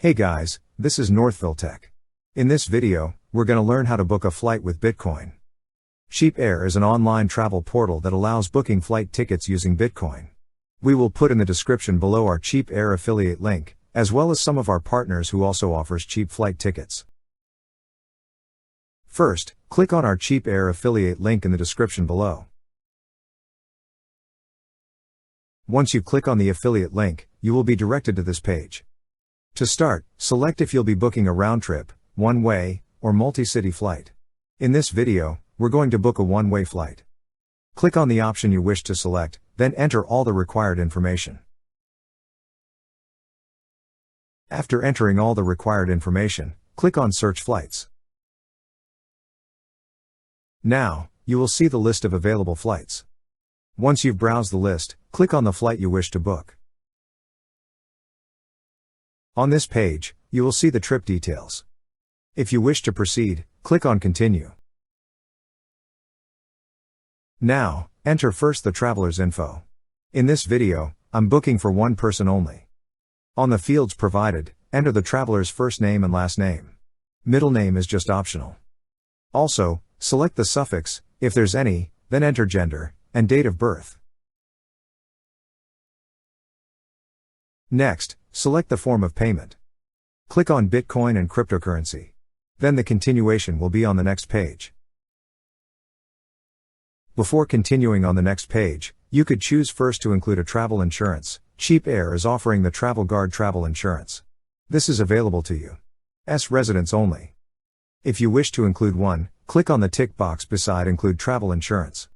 Hey guys, this is Northville Tech. In this video, we're going to learn how to book a flight with Bitcoin. CheapAir is an online travel portal that allows booking flight tickets using Bitcoin. We will put in the description below our CheapAir affiliate link, as well as some of our partners who also offers cheap flight tickets. First, click on our CheapAir affiliate link in the description below. Once you click on the affiliate link, you will be directed to this page. To start, select if you'll be booking a round-trip, one-way, or multi-city flight. In this video, we're going to book a one-way flight. Click on the option you wish to select, then enter all the required information. After entering all the required information, click on Search Flights. Now, you will see the list of available flights. Once you've browsed the list, click on the flight you wish to book. On this page, you will see the trip details. If you wish to proceed, click on Continue. Now, enter first the traveler's info. In this video, I'm booking for one person only. On the fields provided, enter the traveler's first name and last name. Middle name is just optional. Also, select the suffix, if there's any, then enter gender, and date of birth. Next, select the form of payment. Click on Bitcoin and cryptocurrency. Then the continuation will be on the next page. Before continuing on the next page, you could choose first to include a travel insurance. CheapAir is offering the Travel Guard travel insurance. This is available to you. S residents only. If you wish to include one, click on the tick box beside Include Travel Insurance.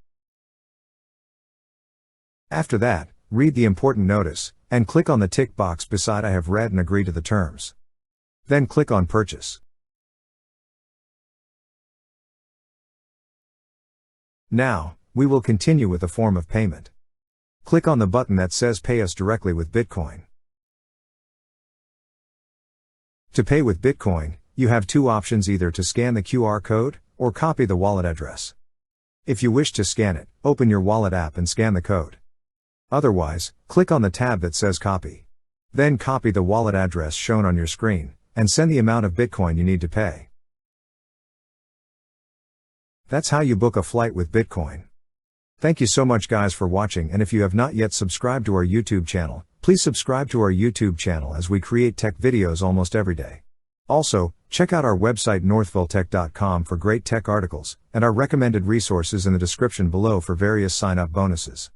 After that, read the important notice, and click on the tick box beside I have read and agree to the terms. Then click on Purchase. Now, we will continue with the form of payment. Click on the button that says Pay us directly with Bitcoin. To pay with Bitcoin, you have two options: either to scan the QR code, or copy the wallet address. If you wish to scan it, open your wallet app and scan the code. Otherwise, click on the tab that says Copy. Then copy the wallet address shown on your screen, and send the amount of Bitcoin you need to pay. That's how you book a flight with Bitcoin. Thank you so much guys for watching, and if you have not yet subscribed to our YouTube channel, please subscribe to our YouTube channel as we create tech videos almost every day. Also, check out our website northvilletech.com for great tech articles, and our recommended resources in the description below for various sign-up bonuses.